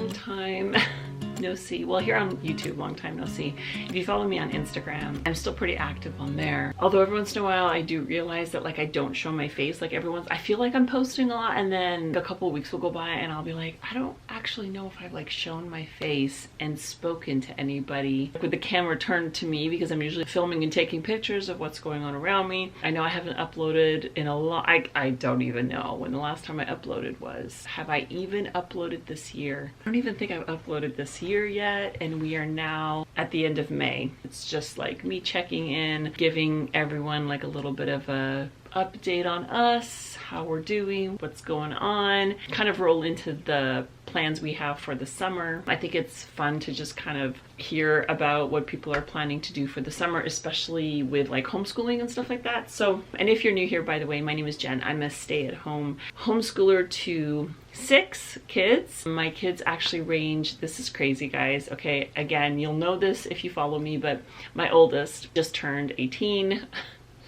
long time no see. Well, here on YouTube, long time no see. If you follow me on Instagram, I'm still pretty active on there. Although every once in a while I do realize that like I don't show my face. Like I feel like I'm posting a lot, and then a couple of weeks will go by and I'll be like, I don't actually know if I've like shown my face and spoken to anybody with the camera turned to me, because I'm usually filming and taking pictures of what's going on around me. I know I haven't uploaded in a lot. I don't even know when the last time I uploaded was. Have I even uploaded this year? I don't even think I've uploaded this year yet, and we are now at the end of May. It's just like me checking in, giving everyone like a little bit of a update on us, how we're doing, what's going on, kind of roll into the plans we have for the summer. I think it's fun to just kind of hear about what people are planning to do for the summer, especially with like homeschooling and stuff like that. So, and if you're new here, by the way, my name is Jen. I'm a stay-at-home homeschooler to 6 kids. My kids actually range, this is crazy guys, okay, again, you'll know this if you follow me, but my oldest just turned 18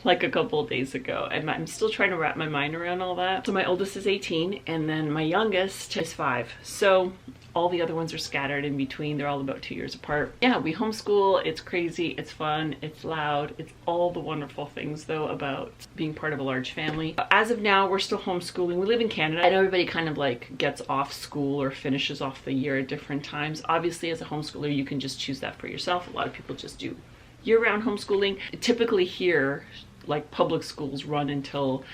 like a couple of days ago, and I'm still trying to wrap my mind around all that. So my oldest is 18, and then my youngest is 5. So all the other ones are scattered in between. They're all about 2 years apart. Yeah, we homeschool. It's crazy, it's fun, it's loud, it's all the wonderful things though about being part of a large family. As of now, we're still homeschooling. We live in Canada. I know everybody kind of like gets off school or finishes off the year at different times. Obviously, as a homeschooler, you can just choose that for yourself. A lot of people just do year-round homeschooling. Typically here, like public schools run until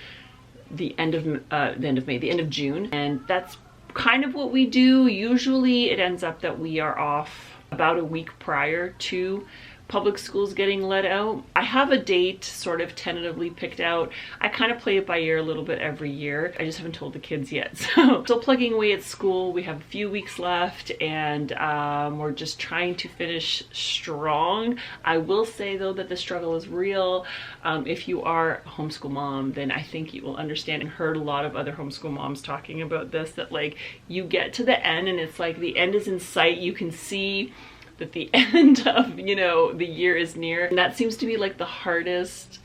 the end of May, the end of June, and that's kind of what we do. Usually it ends up that we are off about a week prior to public schools getting let out. I have a date sort of tentatively picked out. I kind of play it by ear a little bit every year. I just haven't told the kids yet. So still plugging away at school. We have a few weeks left, and we're just trying to finish strong. I will say though that the struggle is real. If you are a homeschool mom, then I think you will understand, and heard a lot of other homeschool moms talking about this, that like you get to the end and it's like the end is in sight. You can see that the end of, you know, the year is near. And that seems to be like the hardest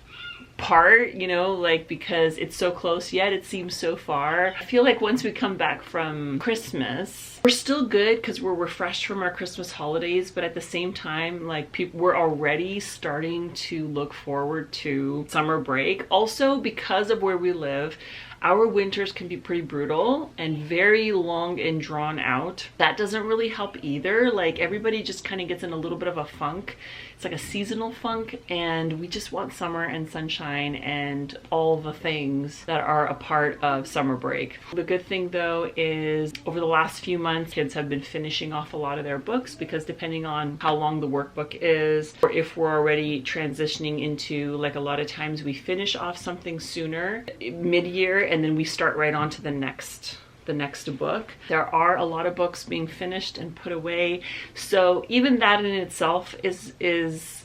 part, you know, like because it's so close yet it seems so far. I feel like once we come back from Christmas, we're still good because we're refreshed from our Christmas holidays, but at the same time, like we're already starting to look forward to summer break. Also, because of where we live, our winters can be pretty brutal and very long and drawn out. That doesn't really help either. Like everybody just kind of gets in a little bit of a funk. It's like a seasonal funk, and we just want summer and sunshine and all the things that are a part of summer break. The good thing though is over the last few months, kids have been finishing off a lot of their books, because depending on how long the workbook is, or if we're already transitioning into, like a lot of times we finish off something sooner mid-year and then we start right on to the next book. There are a lot of books being finished and put away, so even that in itself is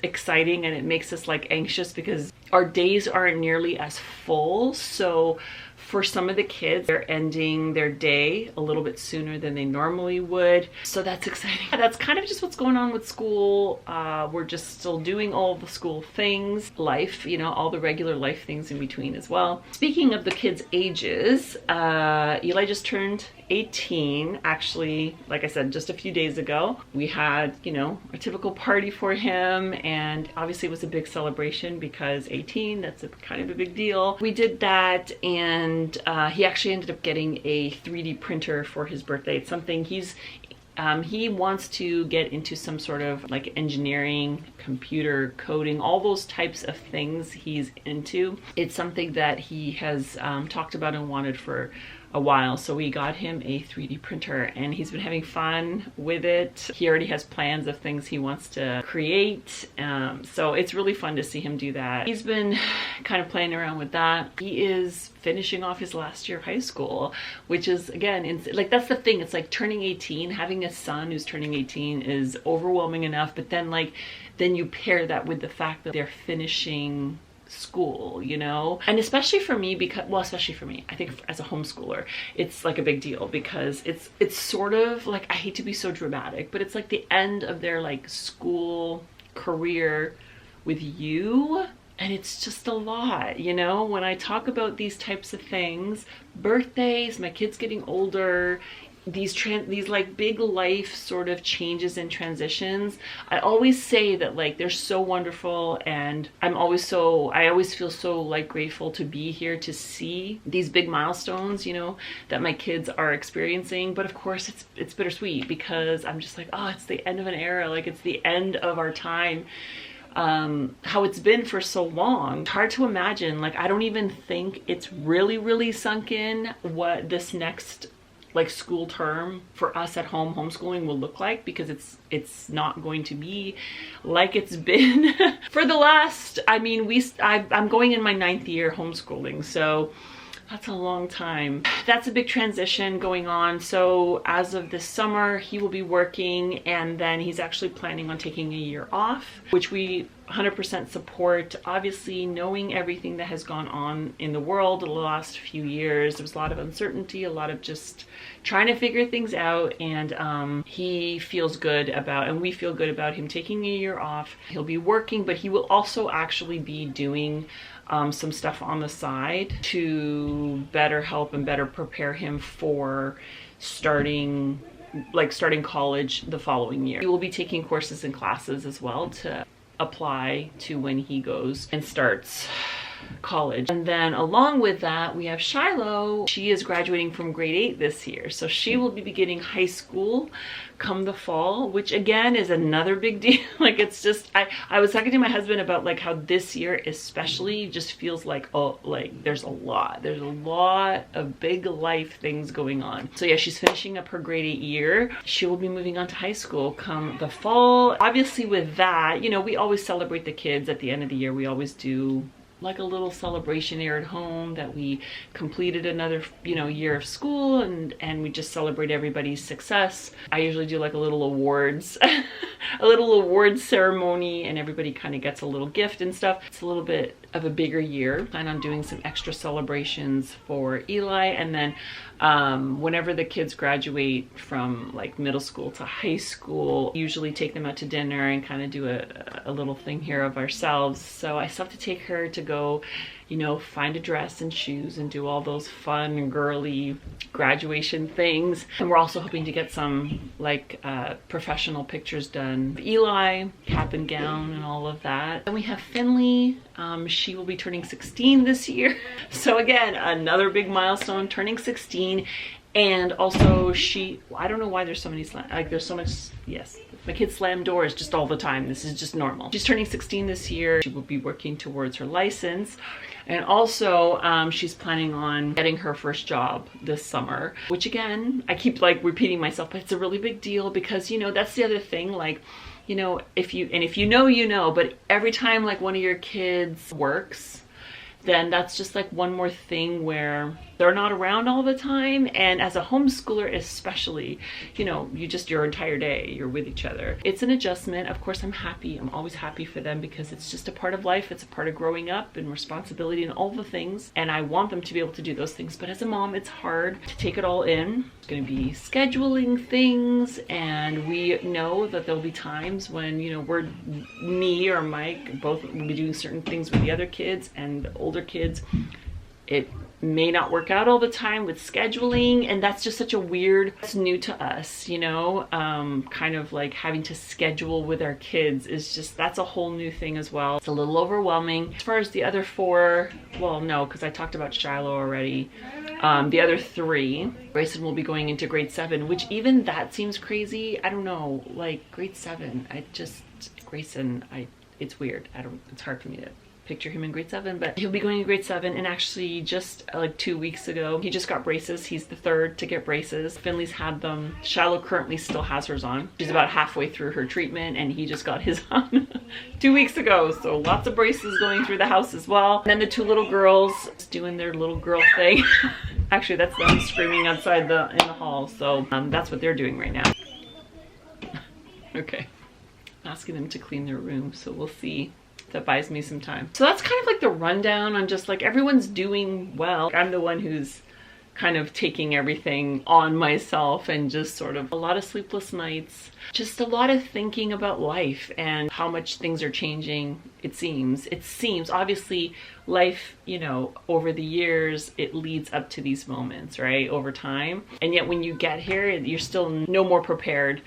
exciting, and it makes us like anxious because our days aren't nearly as full. So for some of the kids, they're ending their day a little bit sooner than they normally would. So that's exciting. That's kind of just what's going on with school. We're just still doing all the school things, life, you know, all the regular life things in between as well. Speaking of the kids' ages, Eli just turned 18, actually, like I said, just a few days ago. We had, you know, a typical party for him, and obviously it was a big celebration because 18, that's kind of a big deal. We did that, and he actually ended up getting a 3D printer for his birthday. It's something he wants to get into, some sort of like engineering, computer coding, all those types of things he's into. It's something that he has talked about and wanted for a while, so we got him a 3D printer, and he's been having fun with it. He already has plans of things he wants to create, so it's really fun to see him do that. He's been kind of playing around with that. He is finishing off his last year of high school, which is, again, like that's the thing, it's like turning 18, having a son who's turning 18 is overwhelming enough, but then you pair that with the fact that they're finishing school, you know, and especially for me, because, well, especially for me, I think as a homeschooler, it's like a big deal because it's sort of like, I hate to be so dramatic, but it's like the end of their like school career with you, and it's just a lot, you know. When I talk about these types of things, birthdays, my kids getting older, these like big life sort of changes and transitions, I always say that like they're so wonderful, and I always feel so like grateful to be here to see these big milestones, you know, that my kids are experiencing. But of course it's bittersweet, because I'm just like, oh, it's the end of an era, like it's the end of our time. How it's been for so long. It's hard to imagine. Like, I don't even think it's really sunk in what this next like school term for us at home homeschooling will look like, because it's not going to be like it's been for the last, I mean, I'm going in my 9th year homeschooling, so that's a long time. That's a big transition going on. So as of this summer, he will be working, and then he's actually planning on taking a year off, which we 100% support. Obviously, knowing everything that has gone on in the world the last few years, there was a lot of uncertainty, a lot of just trying to figure things out, and he feels good about, and we feel good about him taking a year off. He'll be working, but he will also actually be doing some stuff on the side to better help and better prepare him for starting college the following year. He will be taking courses and classes as well to apply to when he goes and starts college. And then along with that, we have Shiloh. She is graduating from grade 8 this year, so she will be beginning high school come the fall, which again is another big deal. Like, it's just, I was talking to my husband about like how this year especially just feels like, oh, like there's a lot of big life things going on. So yeah, she's finishing up her grade 8 year. She will be moving on to high school come the fall. Obviously with that, you know, we always celebrate the kids at the end of the year. We always do like a little celebration here at home that we completed another, you know, year of school, and we just celebrate everybody's success. I usually do like a little awards a little awards ceremony, and everybody kind of gets a little gift and stuff. It's a little bit of a bigger year. Plan on doing some extra celebrations for Eli, and then whenever the kids graduate from like middle school to high school, usually take them out to dinner and kind of do a little thing here of ourselves. So I still have to take her to go, you know, find a dress and shoes and do all those fun girly graduation things. And we're also hoping to get some like professional pictures done. Eli, cap and gown and all of that. Then we have Finley. She will be turning 16 this year. So again, another big milestone, turning 16. And also I don't know why there's so many, like there's so much, yes. My kids slam doors just all the time. This is just normal. She's turning 16 this year. She will be working towards her license. And also she's planning on getting her first job this summer, which again, I keep like repeating myself, but it's a really big deal, because, you know, that's the other thing. Like, you know, if you know, you know, but every time like one of your kids works, then that's just like one more thing where they're not around all the time. And as a homeschooler especially, you know, your entire day you're with each other. It's an adjustment. Of course, I'm happy. I'm always happy for them, because it's just a part of life. It's a part of growing up and responsibility and all the things. And I want them to be able to do those things. But as a mom, it's hard to take it all in. It's going to be scheduling things. And we know that there'll be times when, you know, me or Mike both will be doing certain things with the other kids, and the older kids, it may not work out all the time with scheduling, and that's just such a weird, it's new to us, you know, kind of like having to schedule with our kids is just, that's a whole new thing as well. It's a little overwhelming. As far as the other 4, well, no, because I talked about Shiloh already. The other 3, Grayson will be going into grade 7, which even that seems crazy. I don't know, like grade 7, Grayson, it's weird. It's hard for me to picture him in grade 7, but he'll be going to grade 7. And actually just like 2 weeks ago, he just got braces. He's the 3rd to get braces. Finley's had them. Shiloh currently still has hers on. She's about halfway through her treatment, and he just got his on 2 weeks ago. So lots of braces going through the house as well. And then the 2 little girls doing their little girl thing. Actually, that's them screaming outside in the hall. So that's what they're doing right now. Okay, I'm asking them to clean their room, so we'll see. That buys me some time. So that's kind of like the rundown on just like everyone's doing well. I'm the one who's kind of taking everything on myself, and just sort of a lot of sleepless nights, just a lot of thinking about life and how much things are changing. It seems obviously life, you know, over the years, it leads up to these moments, right, over time. And yet when you get here, you're still no more prepared,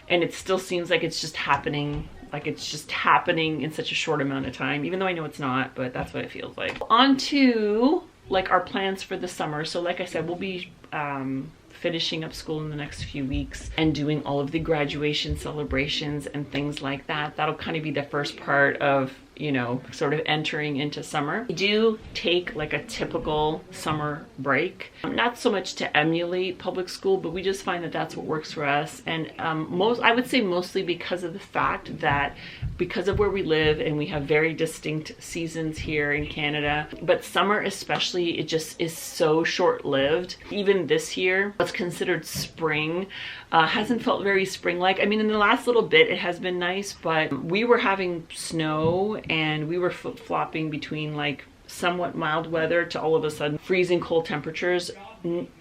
and it still seems like it's just happening. Like it's just happening in such a short amount of time, even though I know it's not, but that's what it feels like. On to like our plans for the summer. So like I said, we'll be finishing up school in the next few weeks and doing all of the graduation celebrations and things like that. That'll kind of be the first part of, you know, sort of entering into summer. We do take like a typical summer break, not so much to emulate public school, but we just find that that's what works for us. And I would say mostly because of the fact that because of where we live, and we have very distinct seasons here in Canada, but summer especially, it just is so short-lived. Even this year, what's considered spring hasn't felt very spring-like. I mean, in the last little bit, it has been nice, but we were having snow, and we were flip-flopping between like somewhat mild weather to all of a sudden freezing cold temperatures,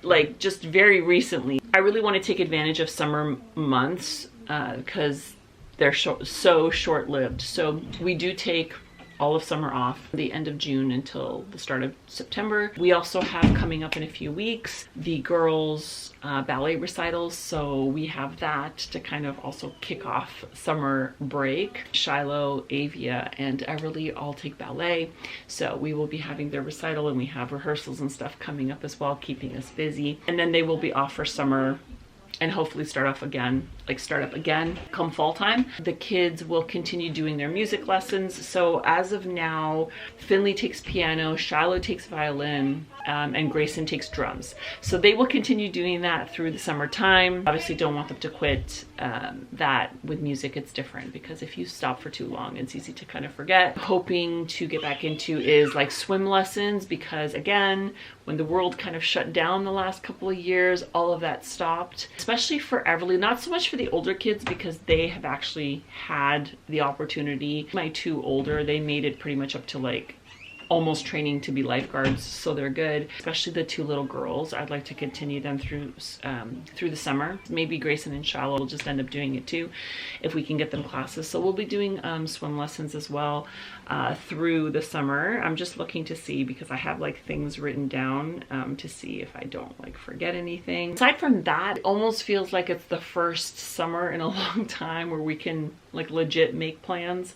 like just very recently. I really want to take advantage of summer months because they're so short-lived. So we do take all of summer off, the end of June until the start of September. We also have coming up in a few weeks the girls' ballet recitals, so we have that to kind of also kick off summer break. Shiloh, Avia, and Everly all take ballet, so we will be having their recital, and we have rehearsals and stuff coming up as well, keeping us busy. And then they will be off for summer and hopefully start up again come fall time. The kids will continue doing their music lessons. So as of now, Finley takes piano, Shiloh takes violin, and Grayson takes drums. So they will continue doing that through the summertime. Obviously don't want them to quit that. With music, it's different because if you stop for too long, it's easy to kind of forget. Hoping to get back into is like swim lessons, because again, when the world kind of shut down the last couple of years, all of that stopped, especially for Everly, not so much for the older kids because they have actually had the opportunity. My two older, they made it pretty much up to like almost training to be lifeguards, so they're good. Especially the two little girls, I'd like to continue them through the summer. Maybe Grayson and Shiloh will just end up doing it too if we can get them classes. So we'll be doing swim lessons as well through the summer. I'm just looking to see, because I have like things written down to see if I don't like forget anything. Aside from that, it almost feels like it's the first summer in a long time where we can like legit make plans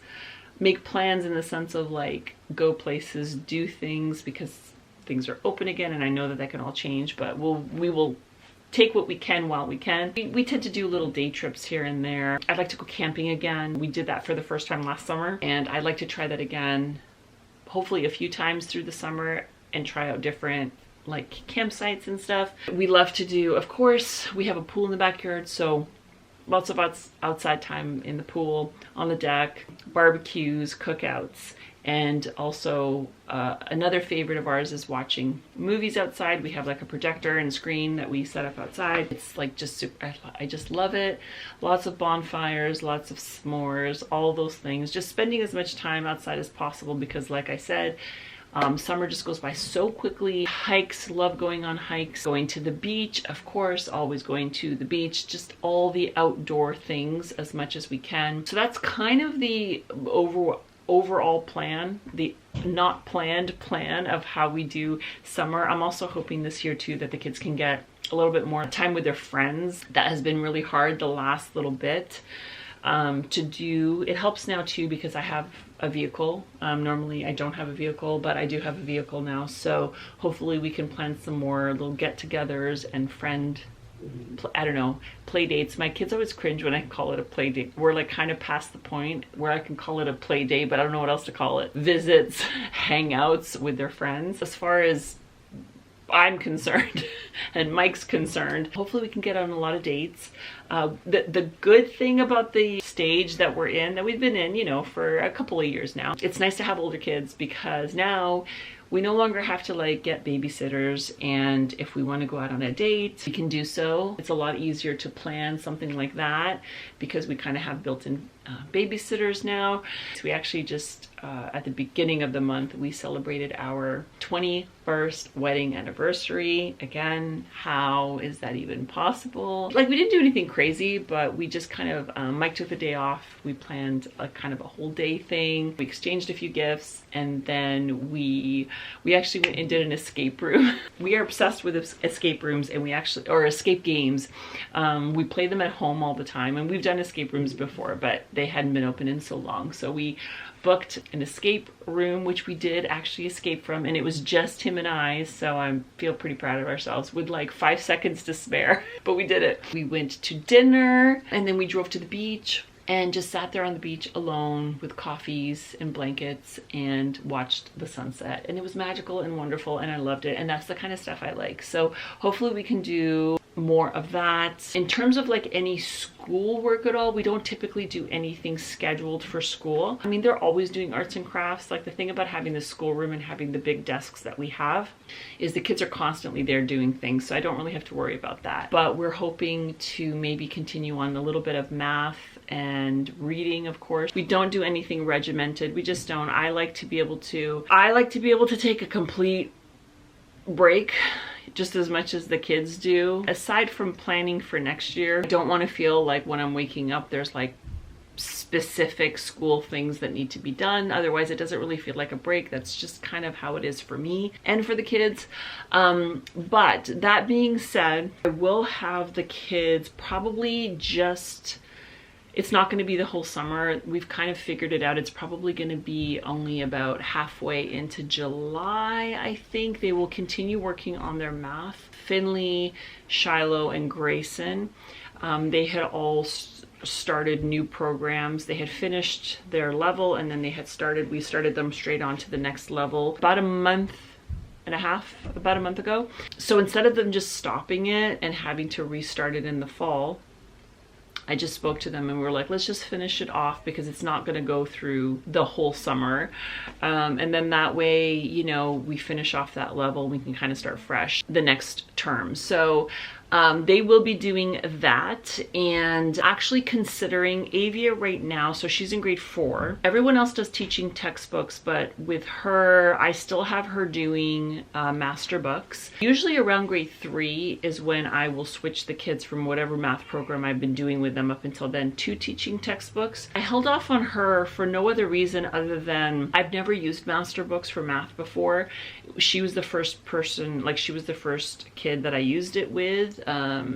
in the sense of like go places, do things, because things are open again, and I know that can all change, but we will take what we can while we can. We tend to do little day trips here and there. I'd like to go camping again. We did that for the first time last summer, and I'd like to try that again, hopefully a few times through the summer, and try out different like campsites and stuff. We love to do, of course, we have a pool in the backyard, so lots of outside time in the pool, on the deck, barbecues, cookouts, and also another favorite of ours is watching movies outside. We have like a projector and screen that we set up outside. It's like just super, I just love it. Lots of bonfires, lots of s'mores, all those things. Just spending as much time outside as possible because like I said, summer just goes by so quickly. Hikes, love going on hikes. Going to the beach, of course, always going to the beach. Just all the outdoor things as much as we can. So that's kind of the overall plan, the not planned plan of how we do summer. I'm also hoping this year too that the kids can get a little bit more time with their friends. That has been really hard the last little bit to do. It helps now too because I have a vehicle. Normally I don't have a vehicle, but I do have a vehicle now, so hopefully we can plan some more little get-togethers and play dates. My kids always cringe when I call it a play date. We're like kind of past the point where I can call it a play date, but I don't know what else to call it. Visits, hangouts with their friends. As far as I'm concerned and Mike's concerned, hopefully we can get on a lot of dates. The good thing about the stage that we're in, that we've been in, you know, for a couple of years now, it's nice to have older kids because now We no longer have to like get babysitters, and if we want to go out on a date, we can do so. It's a lot easier to plan something like that because we kind of have built-in babysitters now. So we actually just at the beginning of the month, we celebrated our 21st wedding anniversary. Again, how is that even possible? Like, we didn't do anything crazy, but we just kind of, Mike took the day off. We planned a kind of a whole day thing. We exchanged a few gifts, and then we actually went and did an escape room. We are obsessed with escape rooms, and or escape games. We play them at home all the time, and we've done escape rooms before, but they hadn't been open in so long. So we booked an escape room, which we did actually escape from, and it was just him and I, so I feel pretty proud of ourselves with like 5 seconds to spare, but we did it. We went to dinner, and then we drove to the beach and just sat there on the beach alone with coffees and blankets and watched the sunset, and it was magical and wonderful, and I loved it, and that's the kind of stuff I like. So hopefully we can do more of that. In terms of like any school work at all, we don't typically do anything scheduled for school. I mean, they're always doing arts and crafts. Like, the thing about having the schoolroom and having the big desks that we have is the kids are constantly there doing things, so I don't really have to worry about that. But we're hoping to maybe continue on a little bit of math and reading, of course. We don't do anything regimented. We just don't. I like to be able to take a complete break just as much as the kids do. Aside from planning for next year, I don't want to feel like when I'm waking up there's like specific school things that need to be done. Otherwise, it doesn't really feel like a break. That's just kind of how it is for me and for the kids. But that being said, I will have the kids probably just, it's not going to be the whole summer. We've kind of figured it out. It's probably going to be only about halfway into July, I think. They will continue working on their math. Finley, Shiloh, and Grayson, they had all started new programs. They had finished their level, and then we started them straight on to the next level about a month ago. So instead of them just stopping it and having to restart it in the fall, I just spoke to them and we were like, let's just finish it off because it's not going to go through the whole summer. And then that way, you know, we finish off that level, we can kind of start fresh the next term. So they will be doing that, and actually considering Avia right now. So she's in grade 4. Everyone else does teaching textbooks, but with her, I still have her doing master books. Usually around grade 3 is when I will switch the kids from whatever math program I've been doing with them up until then to teaching textbooks. I held off on her for no other reason other than I've never used master books for math before. She was the first person, like she was the first kid that I used it with.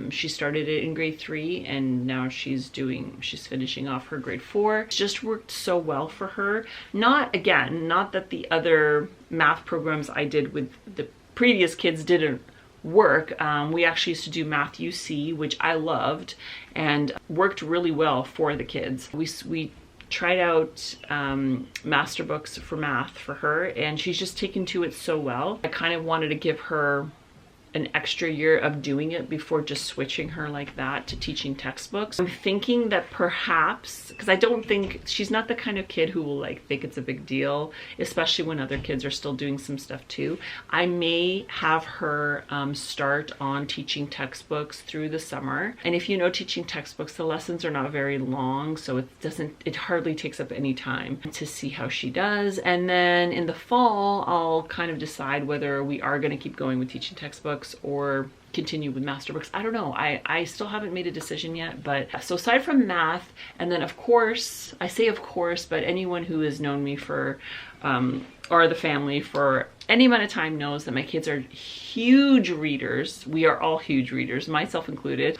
She started it in grade 3, and now she's finishing off her grade 4. It's just worked so well for her. Not that the other math programs I did with the previous kids didn't work. We actually used to do Math UC, which I loved and worked really well for the kids. We tried out master books for math for her, and she's just taken to it so well. I kind of wanted to give her an extra year of doing it before just switching her like that to teaching textbooks. I'm thinking that perhaps, because I don't think, she's not the kind of kid who will like think it's a big deal, especially when other kids are still doing some stuff too. I may have her start on teaching textbooks through the summer. And if you know teaching textbooks, the lessons are not very long, so it hardly takes up any time to see how she does. And then in the fall, I'll kind of decide whether we are going to keep going with teaching textbooks or continue with master books. I don't know. I still haven't made a decision yet. But so aside from math, and then of course, I say of course, but anyone who has known me for or the family for any amount of time knows that my kids are huge readers. We are all huge readers, myself included.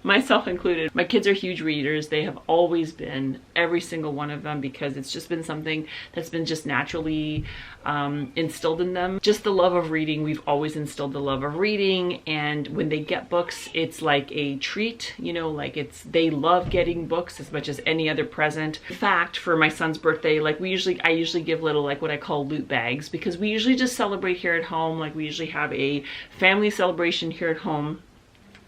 Myself included. My kids are huge readers. They have always been, every single one of them, because it's just been something that's been just naturally instilled in them. Just the love of reading. We've always instilled the love of reading, and when they get books, it's like a treat, you know, like they love getting books as much as any other present. In fact, for my son's birthday, like I usually give little, like what I call loot bags, because we usually just celebrate here at home. Like we usually have a family celebration here at home.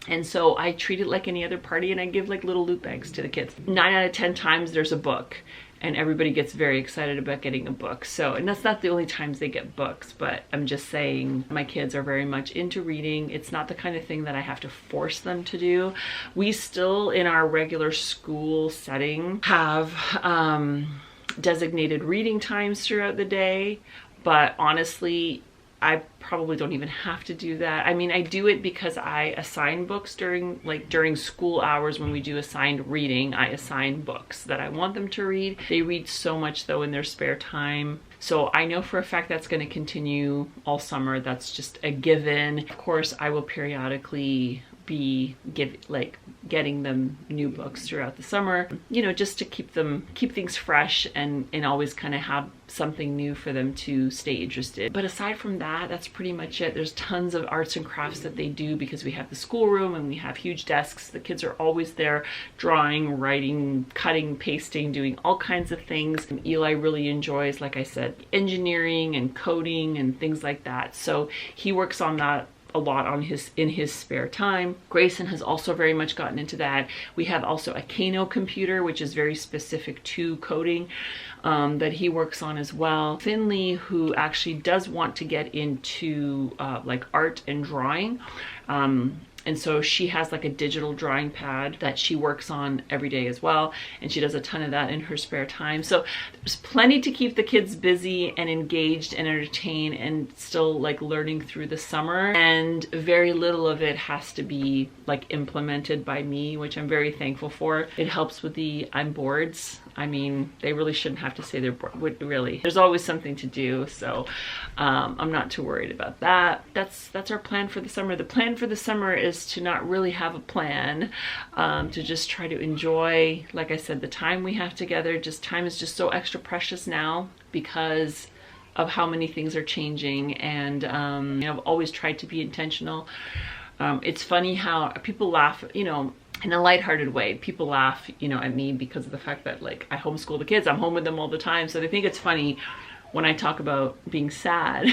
And so I treat it like any other party, and I give like little loot bags to the kids. 9 out of 10 times there's a book. and everybody gets very excited about getting a book. So, and that's not the only times they get books, but I'm just saying my kids are very much into reading. It's not the kind of thing that I have to force them to do. We still, in our regular school setting, have designated reading times throughout the day, but honestly, I probably don't even have to do that. I mean, I do it because I assign books during school hours. When we do assigned reading, I assign books that I want them to read. They read so much though in their spare time. So I know for a fact that's going to continue all summer. That's just a given. Of course, I will periodically be getting them new books throughout the summer, you know, just to keep things fresh and always kind of have something new for them to stay interested. But aside from that, that's pretty much it. There's tons of arts and crafts that they do because we have the schoolroom and we have huge desks. The kids are always there drawing, writing, cutting, pasting, doing all kinds of things. And Eli really enjoys, like I said, engineering and coding and things like that. So he works on that a lot in his spare time. Grayson has also very much gotten into that. We have also a Kano computer, which is very specific to coding, that he works on as well. Finley, who actually does want to get into like art and drawing, and so she has like a digital drawing pad that she works on every day as well. And she does a ton of that in her spare time. So there's plenty to keep the kids busy and engaged and entertained and still like learning through the summer. And very little of it has to be like implemented by me, which I'm very thankful for. It helps with the I'm boards. I mean, they really shouldn't have to say they're bored, really. There's always something to do, so I'm not too worried about that. That's our plan for the summer. The plan for the summer is to not really have a plan, to just try to enjoy, like I said, the time we have together. Just time is just so extra precious now because of how many things are changing, and you know, I've always tried to be intentional. It's funny how people laugh, you know, in a lighthearted way. People laugh, you know, at me because of the fact that like I homeschool the kids. I'm home with them all the time. So they think it's funny when I talk about being sad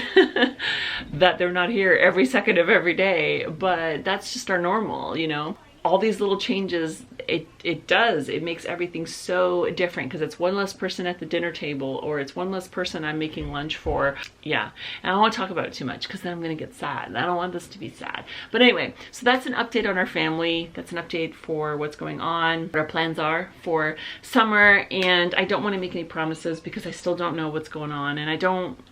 that they're not here every second of every day, but that's just our normal, you know. All these little changes, it makes everything so different because it's one less person at the dinner table, or it's one less person I'm making lunch for. Yeah, and I don't want to talk about it too much because then I'm gonna get sad and I don't want this to be sad. But anyway, so that's an update on our family. That's an update for what's going on, what our plans are for summer. And I don't want to make any promises because I still don't know what's going on, and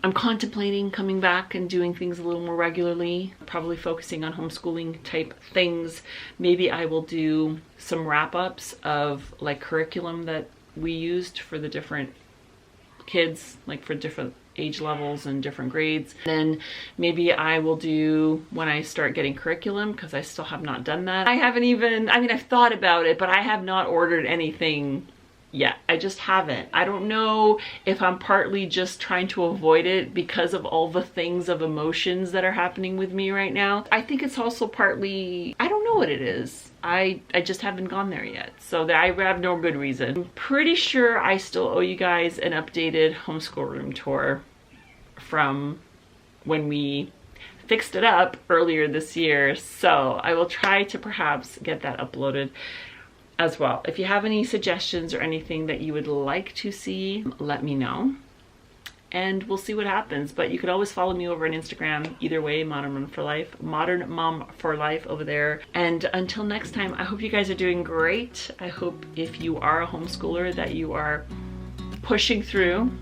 I'm contemplating coming back and doing things a little more regularly, probably focusing on homeschooling type things. Maybe I will do some wrap-ups of like curriculum that we used for the different kids, like for different age levels and different grades. Then maybe I will do when I start getting curriculum, because I still have not done that. I mean, I've thought about it, but I have not ordered anything yet. I just haven't. I don't know if I'm partly just trying to avoid it because of all the things of emotions that are happening with me right now. I think it's also partly, I don't know what it is. I just haven't gone there yet. So that I have no good reason. I'm pretty sure I still owe you guys an updated homeschool room tour from when we fixed it up earlier this year. So I will try to perhaps get that uploaded as well. If you have any suggestions or anything that you would like to see, let me know and we'll see what happens. But you could always follow me over on Instagram. Either way, ModernMom4Life, ModernMom4Life over there. And until next time, I hope you guys are doing great. I hope if you are a homeschooler that you are pushing through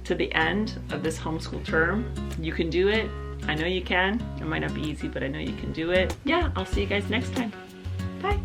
to the end of this homeschool term. You can do it. I know you can. It might not be easy, but I know you can do it. Yeah, I'll see you guys next time. Bye.